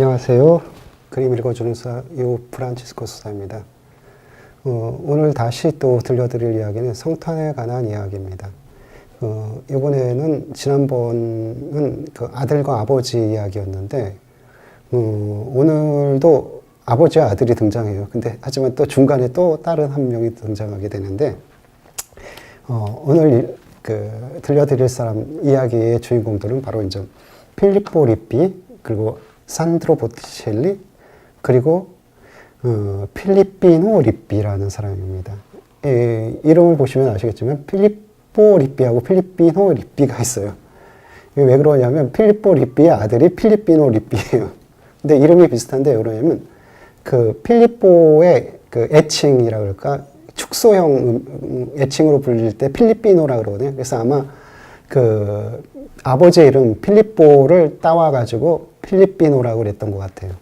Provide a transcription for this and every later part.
안녕하세요. 그림 읽어주는 수사 프란치스코 수사입니다. 오늘 다시 또 들려드릴 이야기는 성탄에 관한 이야기입니다. 이번에는 지난번은 그 아들과 아버지 이야기였는데 오늘도 아버지와 아들이 등장해요. 근데 하지만 또 중간에 또 다른 한 명이 등장하게 되는데 오늘 들려드릴 사람 이야기의 주인공들은 바로 이제 필리포 립비, 그리고 산드로 보티첼리, 그리고 필리피노 립비라는 사람입니다. 이름을 보시면 아시겠지만 필리포 립비하고 필리피노 립비가 있어요. 왜 그러냐면 필리포 립비의 아들이 필리피노 립비예요. 근데 이름이 비슷한데 왜 그러냐면 그 필리포의 그 애칭이라 그럴까, 축소형 애칭으로 불릴 때 필리피노라 그러거든요. 그래서 아마 그 아버지의 이름 필리포를 따와가지고 필리피노라고 그랬던 것 같아요.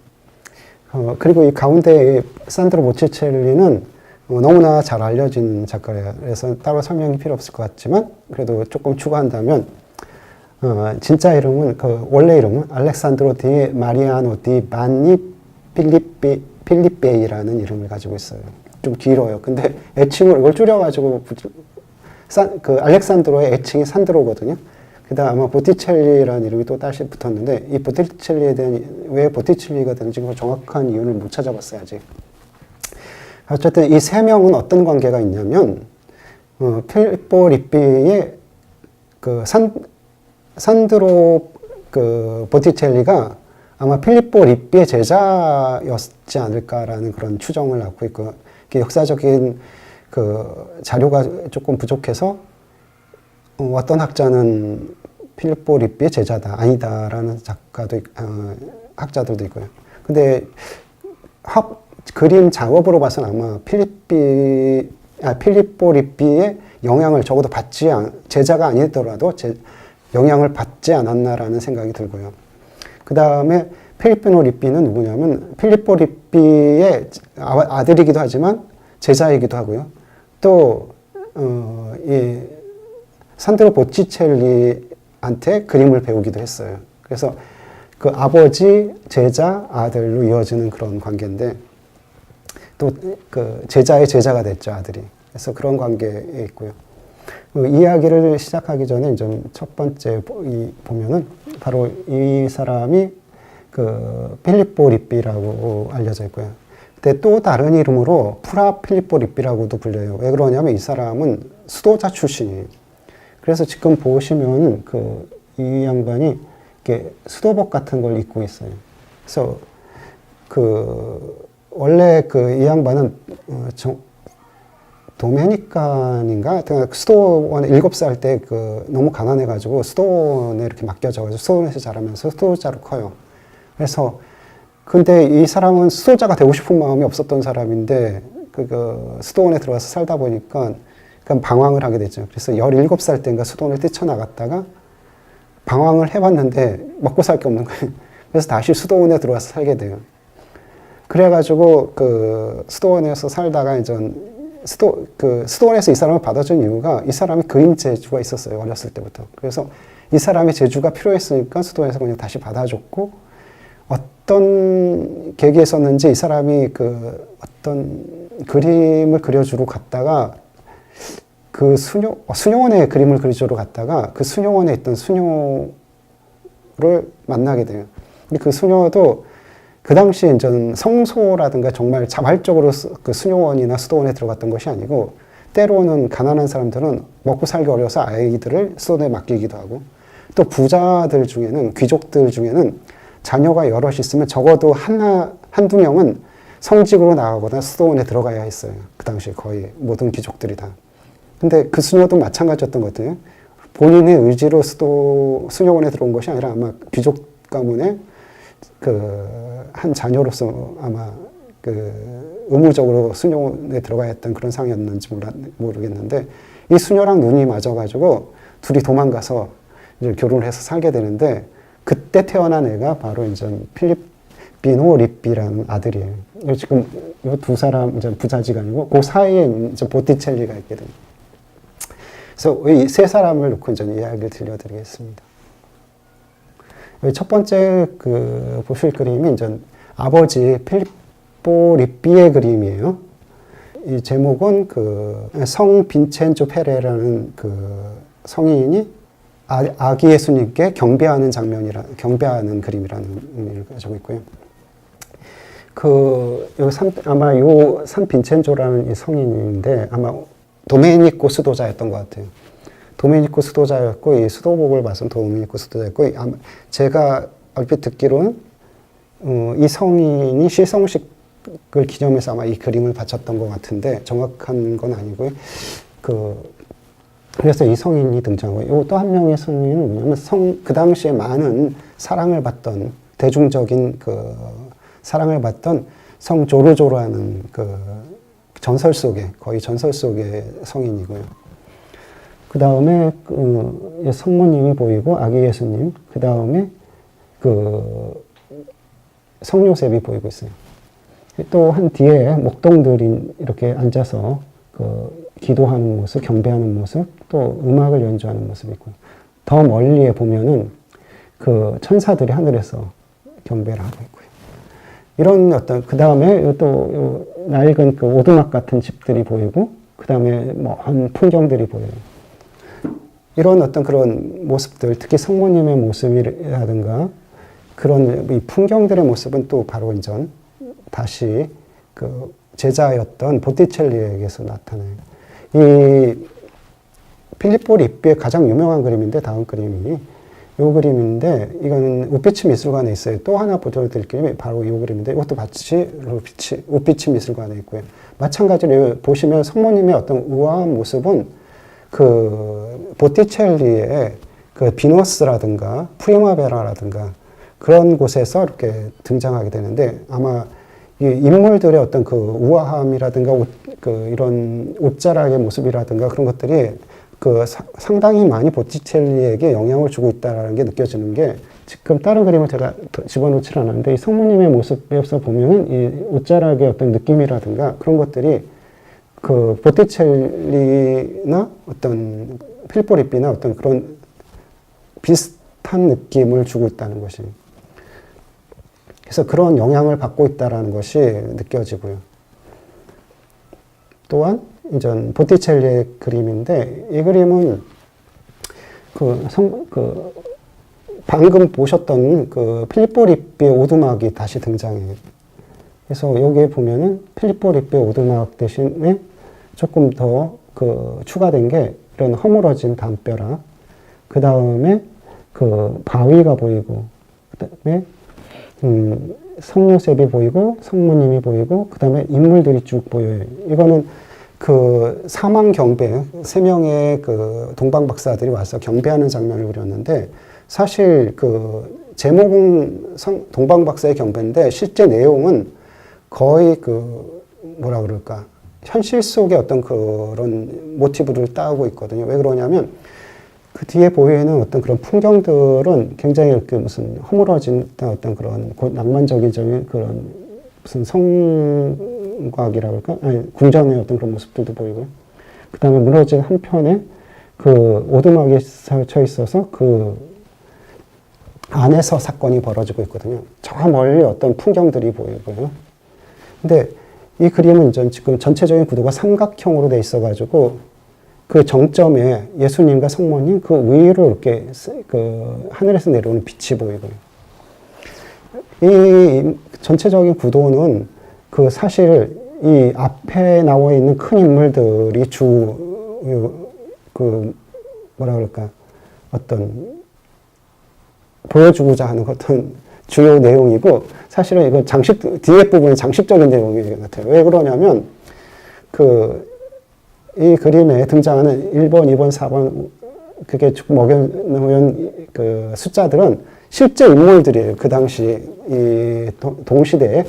그리고 이 가운데 산드로 보티첼리는 너무나 잘 알려진 작가라 그래서 따로 설명이 필요 없을 것 같지만 그래도 조금 추가한다면 진짜 이름은 그 원래 이름은 알렉산드로 디 마리아노 디 바니 필리페이라는 이름을 가지고 있어요. 좀 길어요. 근데 애칭을 이걸 줄여가지고 그 알렉산드로의 애칭이 산드로거든요. 그다음 아마 보티첼리라는 이름이 또 다시 붙었는데 이 보티첼리에 대한 왜 보티첼리가 되는지 정확한 이유를 못 찾아봤어요 아직. 어쨌든 이 세 명은 어떤 관계가 있냐면 필리포 립비의 그 산드로 그 보티첼리가 아마 필리포 립비의 제자였지 않을까라는 그런 추정을 갖고 있고, 역사적인 그 자료가 조금 부족해서 어떤 학자는 필리포 립비의 제자다, 아니다라는 작가도 학자들도 있고요. 근데 그림 작업으로 봐서는 아마 필리포 립비의 영향을 적어도 제자가 아니더라도 영향을 받지 않았나라는 생각이 들고요. 그 다음에 필리피노 립비는 누구냐면 필리포 립비의 아들이기도 하지만 제자이기도 하고요. 또 이 산드로 보티첼리한테 그림을 배우기도 했어요. 그래서 그 아버지, 제자, 아들로 이어지는 그런 관계인데 또 그 제자의 제자가 됐죠, 아들이. 그래서 그런 관계에 있고요. 이야기를 시작하기 전에 좀 첫 번째 보면은 바로 이 사람이 그 필리포 립비라고 알려져 있고요. 근데 또 다른 이름으로 프라 필리포 립비라고도 불려요. 왜 그러냐면 이 사람은 수도자 출신이에요. 그래서 지금 보시면 이 양반이 이렇게 수도복 같은 걸 입고 있어요. 그래서 원래 이 양반은 도메니칸인가? 수도원에 7살 때 너무 가난해가지고 수도원에 이렇게 맡겨져가지고 수도원에서 자라면서 수도자로 커요. 그래서 근데 이 사람은 수도자가 되고 싶은 마음이 없었던 사람인데 수도원에 들어가서 살다 보니까 방황을 하게 되죠. 그래서 17살 때인가 수도원을 뛰쳐나갔다가 방황을 해봤는데 먹고 살 게 없는 거예요. 그래서 다시 수도원에 들어와서 살게 돼요. 그래가지고 수도원에서 살다가 이제 수도원에서 이 사람을 받아준 이유가 이 사람이 그림 재주가 있었어요. 어렸을 때부터. 그래서 이 사람의 재주가 필요했으니까 수도원에서 그냥 다시 받아줬고, 어떤 계기에 있었는지 이 사람이 어떤 그림을 그려주러 갔다가 수녀원에 그림을 그려주러 갔다가 그 수녀원에 있던 수녀를 만나게 돼요. 근데 그 수녀도 그 당시에 이제 성소라든가 정말 자발적으로 그 수녀원이나 수도원에 들어갔던 것이 아니고, 때로는 가난한 사람들은 먹고 살기 어려워서 아이들을 수도원에 맡기기도 하고, 또 부자들 중에는, 귀족들 중에는 자녀가 여럿 있으면 적어도 한두 명은 성직으로 나가거나 수도원에 들어가야 했어요. 그 당시에 거의 모든 귀족들이 다. 근데 그 수녀도 마찬가지였던 것 같아요. 본인의 의지로 수녀원에 들어온 것이 아니라 아마 귀족 가문의 한 자녀로서 아마 의무적으로 수녀원에 들어가야 했던 그런 상황이었는지 모르겠는데, 이 수녀랑 눈이 맞아가지고 둘이 도망가서 이제 결혼을 해서 살게 되는데, 그때 태어난 애가 바로 이제 필리피노 립비라는 아들이에요. 지금 이 두 사람 이제 부자지간이고, 그 사이에 이제 보티첼리가 있게 됩니다. 그래서 이 세 사람을 놓고 이제 이야기를 들려드리겠습니다. 여기 첫 번째 그 보실 그림이 이제 아버지 필리포 립비의 그림이에요. 이 제목은 그 성 빈첸조 페레라는 그 성인이 아기 예수님께 경배하는 경배하는 그림이라는 의미를 가지고 있고요. 아마 요 산 빈첸조라는 이 성인인데 아마 도메니코 수도자였던 것 같아요. 도메니코 수도자였고, 이 수도복을 봐서 도메니코 수도자였고, 제가 얼핏 듣기로는, 이 성인이 시성식을 기념해서 아마 이 그림을 바쳤던 것 같은데, 정확한 건 아니고요. 그래서 이 성인이 등장하고, 또 한 명의 성인은 뭐냐면, 그 당시에 많은 사랑을 받던, 대중적인 사랑을 받던 성 조르조라는 거의 전설 속의 성인이고요. 그 다음에 성모님이 보이고 아기 예수님, 그 다음에 성 요셉이 보이고 있어요. 또 한 뒤에 목동들이 이렇게 앉아서 기도하는 모습, 경배하는 모습, 또 음악을 연주하는 모습이 있고요. 더 멀리에 보면은 천사들이 하늘에서 경배를 하고 있고요. 이런 그 다음에 또 낡은 오두막 같은 집들이 보이고, 그 다음에 먼 풍경들이 보여요. 이런 그런 모습들, 특히 성모님의 모습이라든가, 그런 이 풍경들의 모습은 또 바로 다시 제자였던 보티첼리에게서 나타나요. 이 필리포 립비의 가장 유명한 그림인데, 다음 그림이 이 그림인데, 이거는 우피치 미술관에 있어요. 또 하나 보여드릴 그림이 바로 이 그림인데, 이것도 우피치 미술관에 있고요. 마찬가지로 보시면 성모님의 어떤 우아한 모습은 보티첼리의 비너스라든가 프리마베라라든가 그런 곳에서 이렇게 등장하게 되는데, 아마 이 인물들의 어떤 우아함이라든가 이런 옷자락의 모습이라든가 그런 것들이 상당히 많이 보티첼리에게 영향을 주고 있다는 게 느껴지는 게, 지금 다른 그림을 제가 집어넣지 않았는데, 이 성모님의 모습에서 보면은 이 옷자락의 어떤 느낌이라든가 그런 것들이 보티첼리나 어떤 필리포 립비나 어떤 그런 비슷한 느낌을 주고 있다는 것이, 그래서 그런 영향을 받고 있다는 것이 느껴지고요. 또한 이제 보티첼리의 그림인데, 이 그림은 방금 보셨던 필리포 립비의 오두막이 다시 등장해요. 그래서 여기에 보면은 필리포 립비의 오두막 대신에 조금 더 추가된 게 이런 허물어진 담벼락, 그 다음에 바위가 보이고, 그 다음에 성요셉이 보이고, 성모님이 보이고, 그 다음에 인물들이 쭉 보여요. 이거는 사망 경배, 3명의 동방 박사들이 와서 경배하는 장면을 그렸는데, 사실 제목은 동방 박사의 경배인데, 실제 내용은 거의 뭐라 그럴까, 현실 속의 어떤 그런 모티브를 따오고 있거든요. 왜 그러냐면, 그 뒤에 보이는 어떤 그런 풍경들은 굉장히 이렇게 무슨 허물어진 어떤 그런 낭만적인 그런 무슨 성곽이라고 할까? 아니, 궁전의 어떤 그런 모습들도 보이고요. 그 다음에 무너진 한편에 오두막이 쳐 있어서 안에서 사건이 벌어지고 있거든요. 저 멀리 어떤 풍경들이 보이고요. 근데 이 그림은 지금 전체적인 구도가 삼각형으로 돼 있어가지고 정점에 예수님과 성모님 위로 이렇게 하늘에서 내려오는 빛이 보이고요. 이 전체적인 구도는 사실 이 앞에 나와 있는 큰 인물들이 뭐라 그럴까, 어떤 보여주고자 하는 어떤 주요 내용이고, 사실은 이건 뒤에 부분은 장식적인 내용인 것 같아요. 왜 그러냐면, 이 그림에 등장하는 1번, 2번, 4번, 그게 쭉 먹여놓은 숫자들은 실제 인물들이에요. 그 당시, 이 동시대에,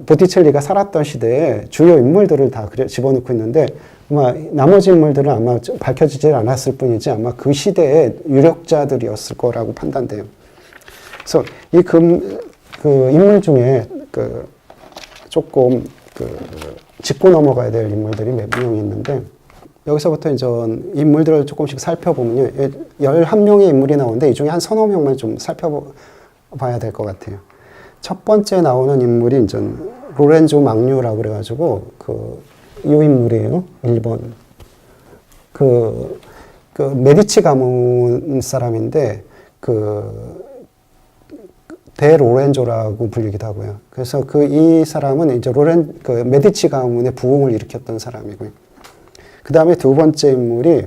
보티첼리가 살았던 시대에 주요 인물들을 다 집어넣고 있는데, 아마 나머지 인물들은 아마 밝혀지지 않았을 뿐이지 아마 그 시대의 유력자들이었을 거라고 판단돼요. 그래서 이 인물 중에 조금 짚고 넘어가야 될 인물들이 몇 명이 있는데, 여기서부터 이제 인물들을 조금씩 살펴보면요. 11명의 인물이 나오는데 이 중에 한 서너 명만 좀 살펴봐야 될 것 같아요. 첫 번째 나오는 인물이 이제 로렌조 망류라고 그래가지고 이 인물이에요. 1번. 그 메디치 가문 사람인데 대 로렌조라고 불리기도 하고요. 그래서 이 사람은 이제 메디치 가문의 부흥을 일으켰던 사람이고요. 그 다음에 두 번째 인물이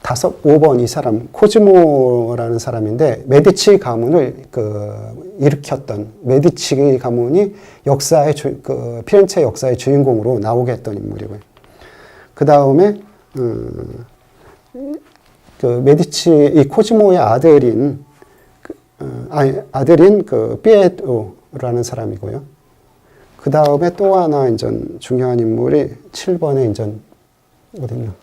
5번 이 사람 코즈모라는 사람인데 메디치 가문을 일으켰던 메디치 가문이 역사의 피렌체 역사의 주인공으로 나오게 했던 인물이고요. 그 다음에 메디치 이 코즈모의 아들인 피에로라는 사람이고요. 그 다음에 또 하나 이제 중요한 인물이 7번에 이제 어딨나?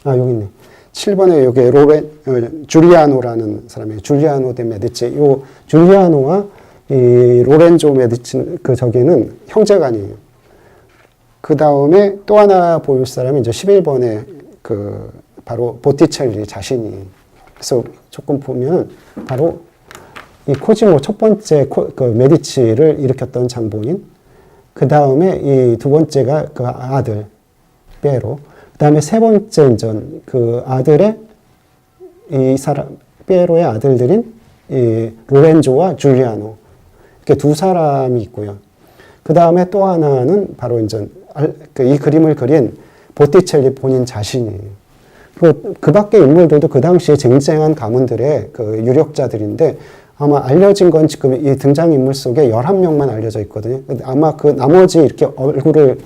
여기 있네. 7번에 여기 줄리아노라는 사람이에요. 줄리아노 데 메디치. 요 줄리아노와 이 로렌조 메디치 저기는 형제간이에요. 그 다음에 또 하나 보일 사람이 이제 11번에 바로 보티첼리 자신이. 그래서 조금 보면 바로 이 코지모 첫 번째 메디치를 일으켰던 장본인, 그 다음에 이 두 번째가 그 아들 피에로, 그 다음에 세 번째 그 아들의 이 사람 피에로의 아들들인 이 로렌조와 줄리아노, 이렇게 두 사람이 있고요. 그 다음에 또 하나는 바로 이 그림을 그린 보티첼리 본인 자신이에요. 그 밖의 인물들도 그 당시에 쟁쟁한 가문들의 유력자들인데 아마 알려진 건 지금 이 등장인물 속에 11명만 알려져 있거든요. 아마 나머지 이렇게 얼굴을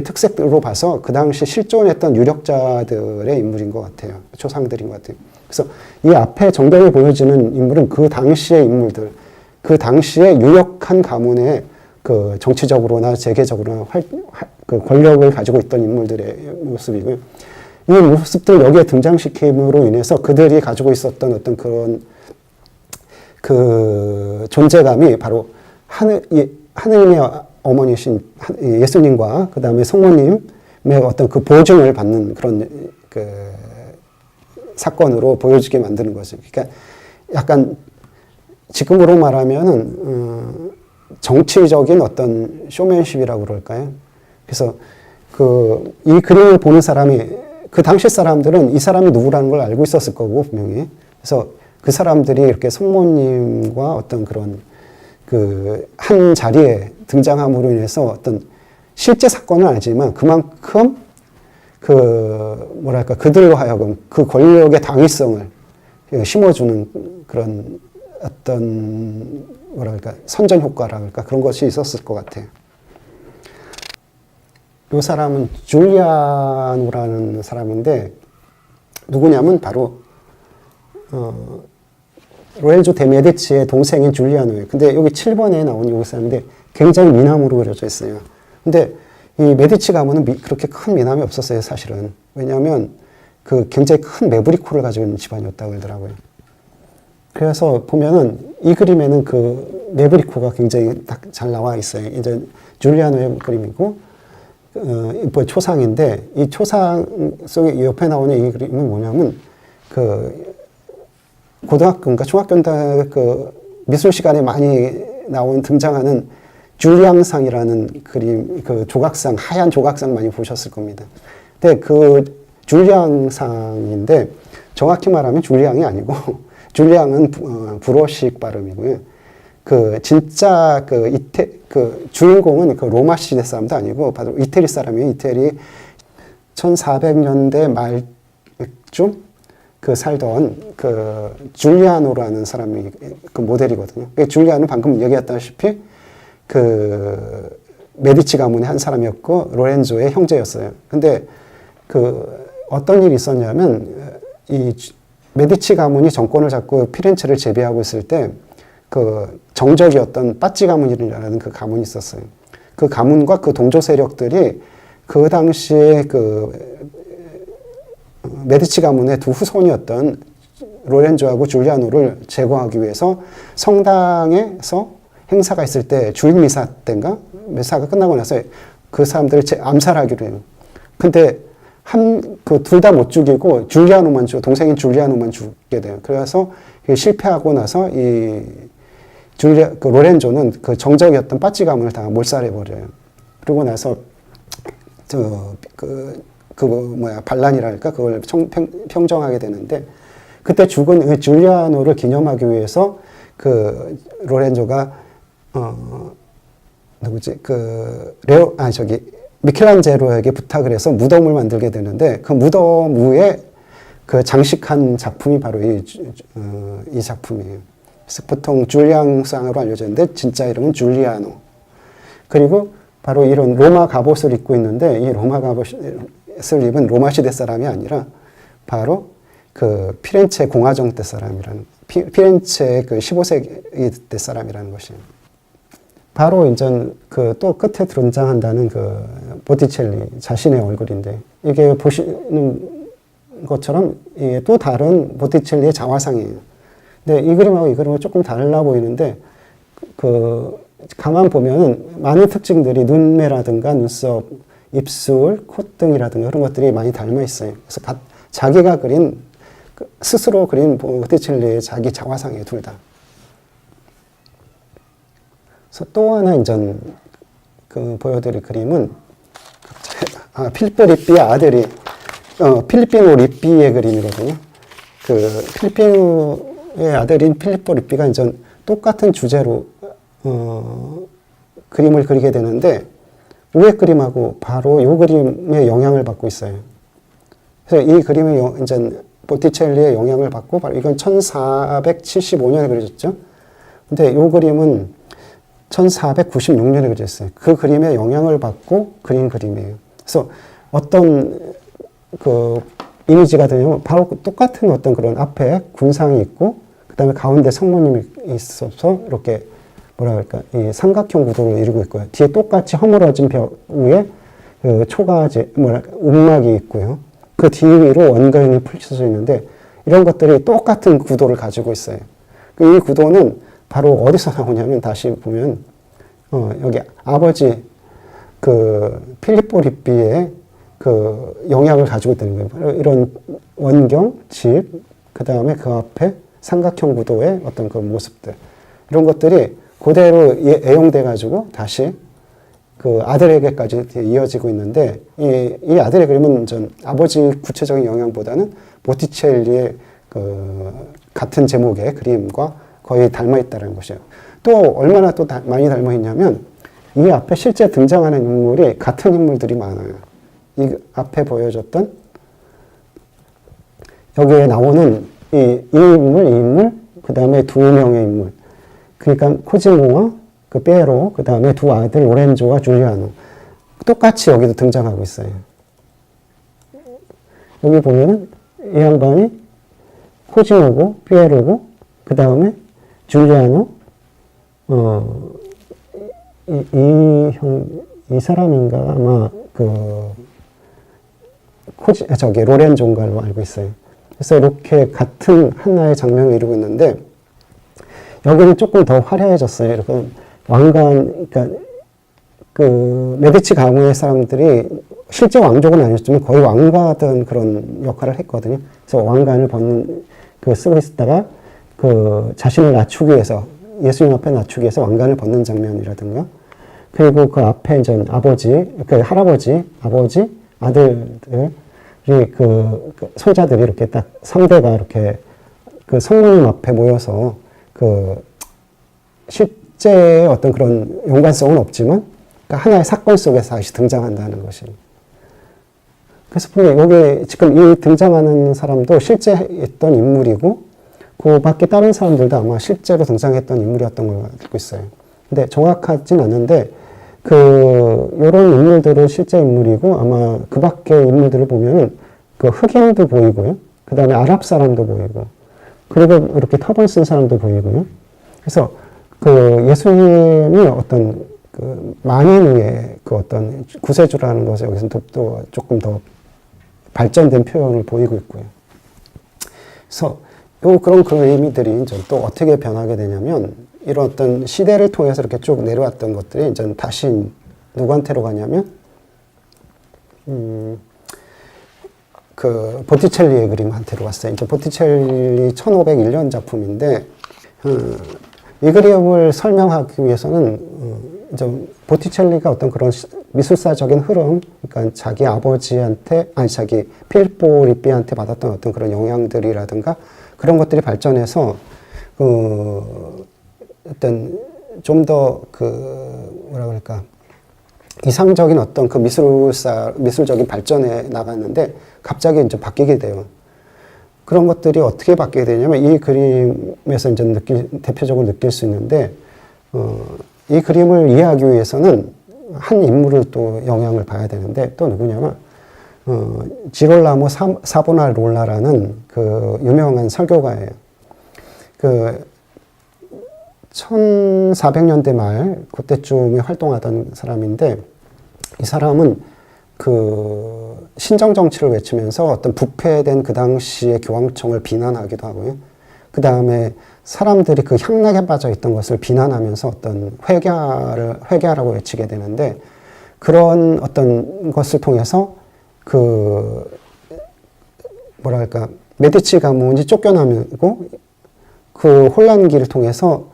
특색으로 봐서 그 당시 실존했던 유력자들의 인물인 것 같아요. 초상들인 것 같아요. 그래서 이 앞에 정면에 보여지는 인물은 그 당시의 인물들, 그 당시에 유력한 가문의 정치적으로나 재계적으로나 권력을 가지고 있던 인물들의 모습이고요. 이 모습들 여기에 등장시킴으로 인해서 그들이 가지고 있었던 어떤 그런 존재감이 바로 하느님의 어머니신 예수님과 그 다음에 성모님의 어떤 보증을 받는 그런 사건으로 보여지게 만드는 거죠. 그러니까 약간 지금으로 말하면은 정치적인 어떤 쇼맨십이라고 그럴까요? 그래서 이 그림을 보는 사람이 그 당시 사람들은 이 사람이 누구라는 걸 알고 있었을 거고 분명히. 그래서 그 사람들이 이렇게 성모님과 어떤 그런 한 자리에 등장함으로 인해서 어떤 실제 사건은 아니지만 그만큼 그들과 하여금 그 권력의 당위성을 심어주는 그런 어떤 선전 효과랄까 그런 것이 있었을 것 같아요. 이 사람은 줄리아노라는 사람인데 누구냐면 바로 로렌조 데 메디치의 동생인 줄리아노예요. 근데 여기 7번에 나온 이 사람인데 굉장히 미남으로 그려져 있어요. 근데 이 메디치 가문은 그렇게 큰 미남이 없었어요, 사실은. 왜냐하면 굉장히 큰 매부리코를 가지고 있는 집안이었다고 그러더라고요. 그래서 보면은 이 그림에는 매부리코가 굉장히 딱 잘 나와 있어요. 이제 줄리아노의 그림이고 초상인데 이 초상 속에 옆에 나오는 이 그림은 뭐냐면 고등학교인가 중학교인가 미술 시간에 많이 등장하는 줄리앙상이라는 그림, 조각상, 하얀 조각상 많이 보셨을 겁니다. 근데 줄리앙상인데 정확히 말하면 줄리앙이 아니고 줄리앙은 불어식 발음이고요. 진짜 주인공은 로마 시대 사람도 아니고 바로 이태리 사람이에요. 이태리 1400년대 말쯤 살던 줄리아노라는 사람이 모델이거든요. 줄리아노는 방금 얘기했다시피 메디치 가문의 한 사람이었고 로렌조의 형제였어요. 근데 어떤 일이 있었냐면 이 메디치 가문이 정권을 잡고 피렌체를 제비하고 있을 때 정적이었던 빠찌 가문이라는 가문이 있었어요. 그 가문과 그 동조 세력들이 그 당시에 메디치 가문의 두 후손이었던 로렌조하고 줄리아노를 제거하기 위해서 성당에서 행사가 있을 때 주일미사 때인가? 미사가 끝나고 나서 그 사람들을 암살하기로 해요. 근데 둘 다 못 죽이고 동생인 줄리아노만 죽게 돼요. 그래서 실패하고 나서 로렌조는 그 정적이었던 빠찌 가문을 다 몰살해 버려요. 그러고 나서 반란이랄까 그걸 평정하게 되는데, 그때 죽은 줄리아노를 기념하기 위해서 로렌조가 미켈란젤로에게 부탁을 해서 무덤을 만들게 되는데, 그 무덤 위에 장식한 작품이 바로 이 작품이에요. 그래서 보통 줄리앙상으로 알려져 있는데 진짜 이름은 줄리아노. 그리고 바로 이런 로마 갑옷을 입고 있는데, 이 로마 갑옷을 입은 로마 시대 사람이 아니라 바로 피렌체 공화정 때 사람이라는, 피렌체 15세기 때 사람이라는 것이에요. 바로 이제 또 끝에 등장한다는 보티첼리 자신의 얼굴인데, 이게 보시는 것처럼 이게 또 다른 보티첼리의 자화상이에요. 근데 이 그림하고 이 그림은 조금 달라 보이는데, 가만 보면은 많은 특징들이 눈매라든가 눈썹, 입술, 콧등이라든가 그런 것들이 많이 닮아 있어요. 그래서 자기가 스스로 그린 보티첼리의 자기 자화상이에요, 둘 다. 그래서 또 하나 이제 보여드릴 그림은 필리포 리삐의 아들이 필리피노 리삐의 그림이거든요. 필리피노의 아들인 필리포 리삐가 이제 똑같은 주제로 그림을 그리게 되는데, 위에 그림하고 바로 이 그림의 영향을 받고 있어요. 그래서 이 그림의 이제 보티첼리의 영향을 받고, 바로 이건 1475년에 그려졌죠. 근데 이 그림은 1496년에 그렸어요. 그 그림의 영향을 받고 그린 그림이에요. 그래서 어떤 이미지가 되냐면, 바로 똑같은 어떤 그런 앞에 군상이 있고, 그 다음에 가운데 성모님이 있어서 이렇게 이 삼각형 구도를 이루고 있고요. 뒤에 똑같이 허물어진 벽 위에 초가지, 움막이 있고요. 그 뒤 위로 원경이 펼쳐져 있는데, 이런 것들이 똑같은 구도를 가지고 있어요. 이 구도는 바로 어디서 나오냐면, 다시 보면, 여기 아버지, 필리포 리삐의 영향을 가지고 있다는 거예요. 이런 원경, 집, 그 다음에 그 앞에 삼각형 구도의 어떤 모습들. 이런 것들이 그대로 애용돼가지고 다시 아들에게까지 이어지고 있는데, 이 아들의 그림은 아버지 구체적인 영향보다는 보티첼리의 같은 제목의 그림과 거의 닮아 있다는 것이에요. 또 얼마나 또 많이 닮아 있냐면, 이 앞에 실제 등장하는 인물이 같은 인물들이 많아요. 이 앞에 보여줬던 여기에 나오는 이 인물, 그 다음에 두 명의 인물. 그러니까 코지모와 피에로, 그 다음에 두 아들 로렌조와 줄리아노. 똑같이 여기도 등장하고 있어요. 여기 보면은 이 양반이 코지모고 피에로고, 그 다음에 줄리아노, 이 사람인가 아마 로렌조인가로 알고 있어요. 그래서 이렇게 같은 하나의 장면을 이루고 있는데, 여기는 조금 더 화려해졌어요. 이렇게 왕관, 그러니까 메디치 가문의 사람들이 실제 왕족은 아니었지만 거의 왕가던 그런 역할을 했거든요. 그래서 왕관을 쓰고 있다가 자신을 낮추기 위해서, 예수님 앞에 낮추기 위해서 왕관을 벗는 장면이라든가, 그리고 그 앞에 이제 할아버지, 아버지, 아들들이 손자들이 이렇게 딱 3대가 이렇게 성모님 앞에 모여서 실제 어떤 그런 연관성은 없지만 하나의 사건 속에서 다시 등장한다는 것이. 그래서 보면 여기 지금 이 등장하는 사람도 실제 있던 인물이고, 그 밖에 다른 사람들도 아마 실제로 등장했던 인물이었던 걸 알고 있어요. 근데 정확하진 않은데, 요런 인물들은 실제 인물이고, 아마 그 밖의 인물들을 보면은 흑인도 보이고요. 그 다음에 아랍 사람도 보이고, 그리고 이렇게 터번 쓴 사람도 보이고요. 그래서 예수님이 어떤 만인 위에 어떤 구세주라는 것에 여기서 또 조금 더 발전된 표현을 보이고 있고요. 그래서 그런 그림들이 이제 또 어떻게 변하게 되냐면, 이런 어떤 시대를 통해서 이렇게 쭉 내려왔던 것들이 이제 다시 누구한테로 가냐면 그 보티첼리의 그림한테로 왔어요. 이제 보티첼리 1501년 작품인데 이 그림을 설명하기 위해서는 좀 보티첼리가 어떤 그런 미술사적인 흐름, 그러니까 자기 아버지한테, 아니 자기 필리포 리피한테 받았던 어떤 그런 영향들이라든가 그런 것들이 발전해서 어떤 좀 더 뭐라 그럴까 이상적인 어떤 그 미술적인 발전에 나갔는데 갑자기 이제 바뀌게 돼요. 그런 것들이 어떻게 바뀌게 되냐면 이 그림에서 이제 대표적으로 느낄 수 있는데, 이 그림을 이해하기 위해서는 한 인물을 또 영향을 봐야 되는데, 또 누구냐면, 지롤라모 사보나롤라라는 그 유명한 설교가예요. 그 1400년대 말, 그때쯤에 활동하던 사람인데, 이 사람은 그 신정 정치를 외치면서 어떤 부패된 그 당시의 교황청을 비난하기도 하고요. 그 다음에 사람들이 그 향락에 빠져 있던 것을 비난하면서 어떤 회개하라고 외치게 되는데, 그런 어떤 것을 통해서 뭐랄까, 메디치 가문이 쫓겨나고 그 혼란기를 통해서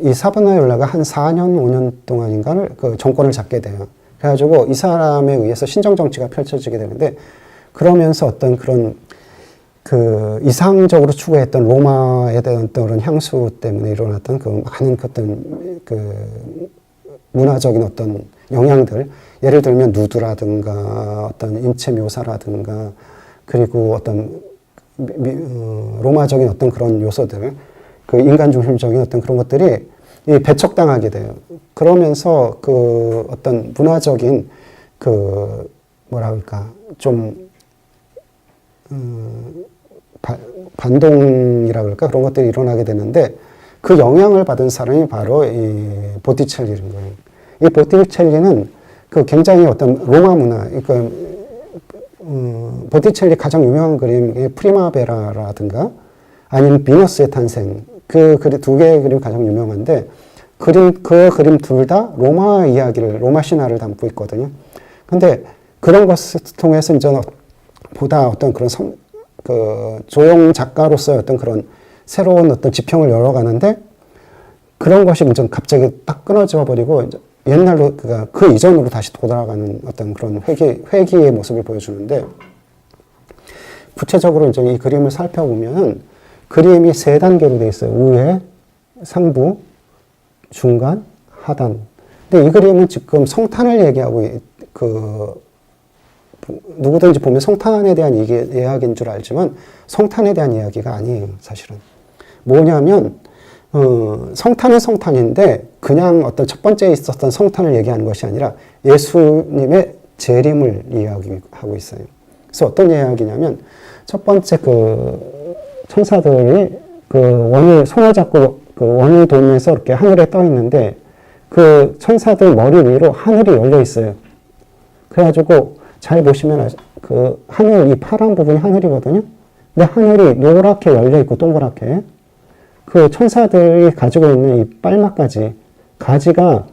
이 사보나롤라가 한 4년, 5년 동안인가를 그 정권을 잡게 돼요. 그래가지고 이 사람에 의해서 신정정치가 펼쳐지게 되는데, 그러면서 어떤 그런 이상적으로 추구했던 로마에 대한 그런 향수 때문에 일어났던 그 많은 어떤 문화적인 어떤 영향들, 예를 들면 누드라든가 어떤 인체 묘사라든가 그리고 어떤 로마적인 어떤 그런 요소들, 그 인간 중심적인 어떤 그런 것들이 배척당하게 돼요. 그러면서 어떤 문화적인 뭐라 그럴까, 좀 반동이라 그럴까, 그런 것들이 일어나게 되는데, 그 영향을 받은 사람이 바로 이 보티첼리인 거예요. 이 보티첼리는 굉장히 어떤 로마 문화, 그러니까 보티첼리 가장 유명한 그림이 프리마베라라든가 아니면 비너스의 탄생, 그 두 개의 그림이 가장 유명한데, 그 그림 둘 다 로마 신화를 담고 있거든요. 근데 그런 것을 통해서 이제 보다 어떤 그런 조형 작가로서의 어떤 그런 새로운 어떤 지평을 열어가는데, 그런 것이 이제 갑자기 딱 끊어져 버리고, 이제 옛날로, 그 이전으로 다시 돌아가는 어떤 그런 회귀의 모습을 보여주는데, 구체적으로 이제 이 그림을 살펴보면은, 그림이 3단계로 되어 있어요. 우회, 상부, 중간, 하단. 근데 이 그림은 지금 성탄을 얘기하고, 누구든지 보면 성탄에 대한 이야기인 줄 알지만, 성탄에 대한 이야기가 아니에요, 사실은. 뭐냐면, 성탄은 성탄인데, 그냥 어떤 첫 번째 있었던 성탄을 얘기하는 것이 아니라, 예수님의 재림을 이야기하고 있어요. 그래서 어떤 이야기냐면, 첫 번째 천사들이 손을 잡고 원을 돌면서 이렇게 하늘에 떠 있는데, 그 천사들 머리 위로 하늘이 열려 있어요. 그래가지고 잘 보시면 이 파란 부분이 하늘이거든요. 근데 하늘이 노랗게 열려 있고 동그랗게, 그 천사들이 가지고 있는 이 빨막가지, 가지가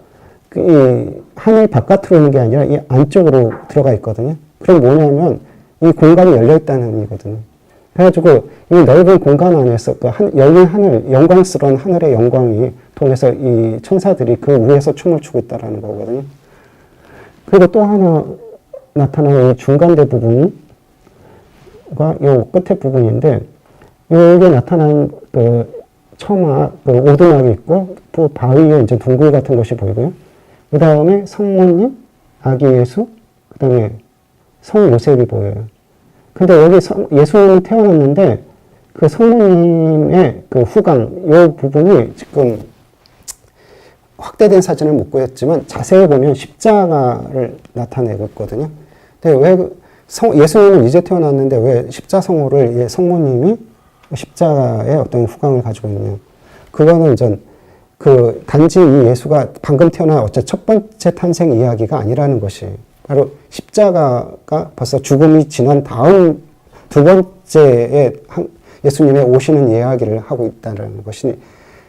이 하늘 바깥으로 있는 게 아니라 이 안쪽으로 들어가 있거든요. 그럼 뭐냐면 이 공간이 열려 있다는 의미거든요. 그래가지고 이 넓은 공간 안에서 열린 하늘, 영광스러운 하늘의 영광이 통해서 이 천사들이 그 위에서 춤을 추고 있다는 거거든요. 그리고 또 하나 나타나는 이 중간대 부분과 요 끝에 부분인데, 여기에 나타난 오두막이 있고, 그 바위에 이제 둥글 같은 것이 보이고요. 그 다음에 성모님, 아기 예수, 그 다음에 성 요셉이 보여요. 근데 여기 예수님이 태어났는데, 그 성모님의 후광, 이 부분이 지금 확대된 사진을 못 구했지만 자세히 보면 십자가를 나타내고 있거든요. 근데 왜 예수님은 이제 태어났는데 왜 십자성호를 성모님이 십자가의 어떤 후광을 가지고 있냐. 그거는 이제 단지 이 예수가 방금 태어난 첫 번째 탄생 이야기가 아니라는 것이, 바로 십자가가 벌써 죽음이 지난 다음 두 번째에 예수님의 오시는 이야기를 하고 있다는 것이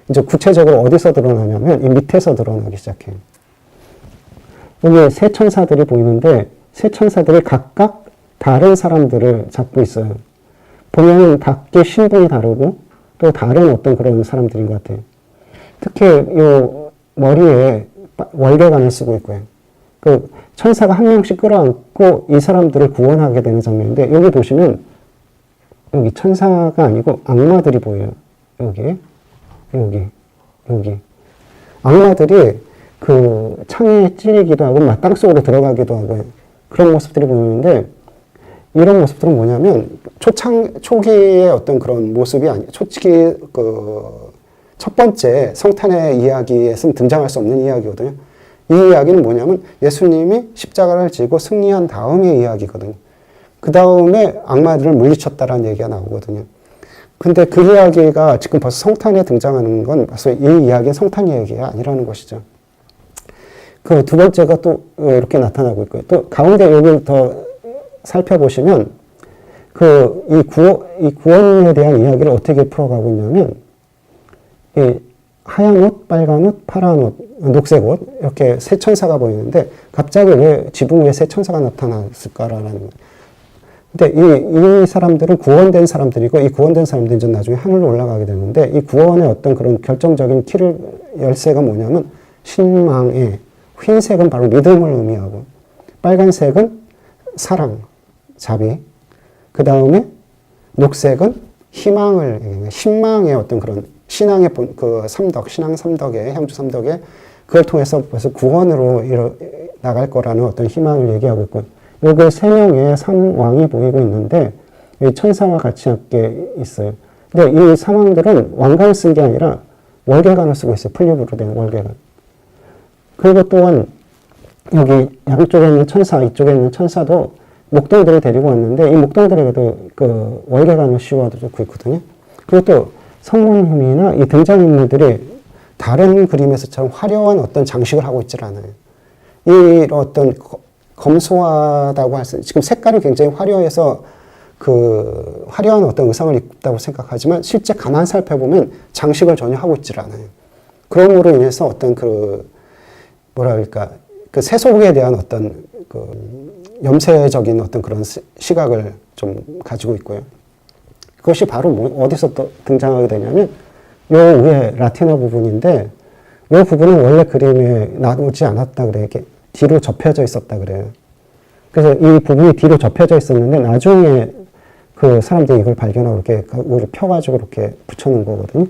이제 구체적으로 어디서 드러나냐면 이 밑에서 드러나기 시작해요. 여기 세 천사들이 보이는데, 세 천사들이 각각 다른 사람들을 잡고 있어요. 보면 각기 신분이 다르고 또 다른 어떤 그런 사람들인 것 같아요. 특히 요 머리에 월계관을 쓰고 있고요. 그 천사가 한 명씩 끌어안고 이 사람들을 구원하게 되는 장면인데 여기 보시면 여기 천사가 아니고 악마들이 보여요. 여기. 악마들이 그 창에 찔리기도 하고 막 땅속으로 들어가기도 하고 그런 모습들이 보이는데 이런 모습들은 뭐냐면 초기의 어떤 그런 모습이 아니, 초기 첫 번째 성탄의 이야기에서는 등장할 수 없는 이야기거든요. 이 이야기는 뭐냐면 예수님이 십자가를 지고 승리한 다음의 이야기거든요. 그 다음에 악마들을 물리쳤다라는 얘기가 나오거든요. 근데 그 이야기가 지금 벌써 성탄에 등장하는 건 벌써 이 이야기는 성탄 이야기가 아니라는 것이죠. 그 두 번째가 또 이렇게 나타나고 있고요. 또 가운데 여기를 더 살펴보시면 이 구원에 대한 이야기를 어떻게 풀어가고 있냐면 이 하얀 옷, 빨간 옷, 파란 옷, 녹색 옷 이렇게 세 천사가 보이는데 갑자기 왜 지붕 위에 세 천사가 나타났을까라는 거예요. 근데 이 사람들은 구원된 사람들이고 이 구원된 사람들은 이제 나중에 하늘로 올라가게 되는데 이 구원의 어떤 그런 결정적인 열쇠가 뭐냐면 신망의 흰색은 바로 믿음을 의미하고 빨간색은 사랑, 자비 그 다음에 녹색은 신망의 어떤 그런 신앙의 그 삼덕, 신앙 삼덕의 향주 삼덕의 그걸 통해서 벌써 구원으로 나갈 거라는 어떤 희망을 얘기하고 있고 요게 세 명의 상왕이 보이고 있는데 이 천사와 같이 함께 있어요. 근데 이 상왕들은 왕관을 쓴 게 아니라 월계관을 쓰고 있어요. 풀립으로 된 월계관. 그리고 또한 여기 양쪽에 있는 천사, 이쪽에 있는 천사도 목동들을 데리고 왔는데 이 목동들에게도 그 월계관을 씌워두고 있거든요. 그리고 또 성모님이나 이 등장인물들이 다른 그림에서처럼 화려한 어떤 장식을 하고 있질 않아요. 이 어떤 검소하다고 할 수, 지금 색깔이 굉장히 화려해서 그 화려한 어떤 의상을 입다고 생각하지만 실제 가만 살펴보면 장식을 전혀 하고 있질 않아요. 그럼으로 인해서 어떤 그 뭐랄까 그 세속에 대한 어떤 그 염세적인 어떤 그런 시각을 좀 가지고 있고요. 그것이 바로 어디서 또 등장하게 되냐면 요 위에 라틴어 부분인데 요 부분은 원래 그림에 나오지 않았다 그래요. 이렇게 뒤로 접혀져 있었다 그래요. 그래서 이 부분이 뒤로 접혀져 있었는데 나중에 그 사람들이 이걸 발견하고 이렇게 오히려 펴가지고 이렇게 붙여놓은 거거든요.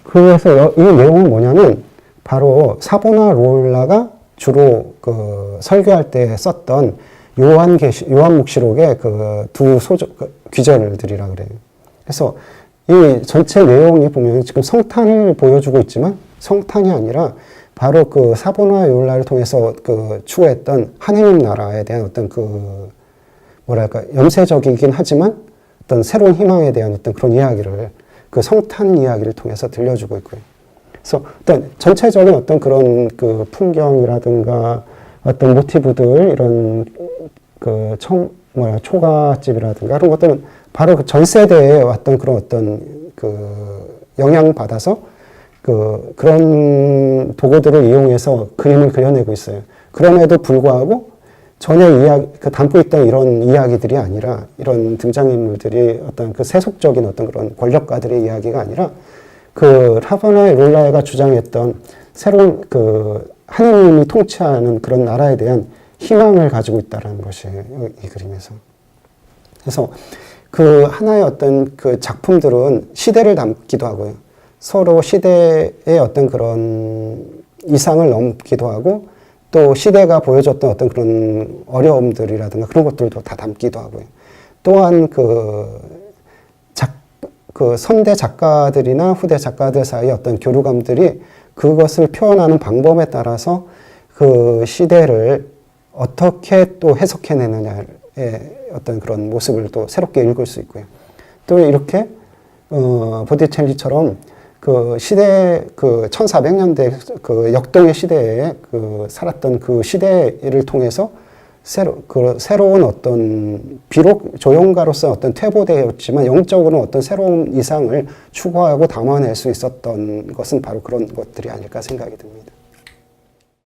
그래서 이 내용은 뭐냐면 바로 사보나로라가 주로 그 설교할 때 썼던 요한묵시록의 그 두 귀절들이라 그래요. 그래서 이 전체 내용이 보면 지금 성탄을 보여주고 있지만 성탄이 아니라 바로 그 사보나로라를 통해서 그 추구했던 하느님 나라에 대한 어떤 그 뭐랄까 염세적이긴 하지만 어떤 새로운 희망에 대한 어떤 그런 이야기를 그 성탄 이야기를 통해서 들려주고 있고요. 그래서 어떤 전체적인 어떤 그런 그 풍경이라든가 어떤 모티브들 이런 그 초가집이라든가 그런 것들은 바로 그 전 세대에 왔던 그런 어떤 그 영향 받아서 그런 도구들을 이용해서 그림을 그려내고 있어요. 그럼에도 불구하고 전에 담고 있던 이런 이야기들이 아니라 이런 등장인물들이 어떤 그 세속적인 어떤 그런 권력가들의 이야기가 아니라 그 사보나로라가 주장했던 새로운 그 하느님이 통치하는 그런 나라에 대한 희망을 가지고 있다는 것이에요. 이 그림에서. 그래서 그 하나의 어떤 그 작품들은 시대를 담기도 하고요. 서로 시대의 어떤 그런 이상을 넘기도 하고 또 시대가 보여줬던 어떤 그런 어려움들이라든가 그런 것들도 다 담기도 하고요. 또한 그 선대 작가들이나 후대 작가들 사이의 어떤 교류감들이 그것을 표현하는 방법에 따라서 그 시대를 어떻게 또 해석해내느냐의 어떤 그런 모습을 또 새롭게 읽을 수 있고요. 또 이렇게 보티첼리처럼 그 시대 그 1400년대 그 역동의 시대에 그 살았던 그 시대를 통해서 새로운 어떤 비록 조형가로서 어떤 퇴보되었지만 영적으로는 어떤 새로운 이상을 추구하고 담아낼 수 있었던 것은 바로 그런 것들이 아닐까 생각이 듭니다.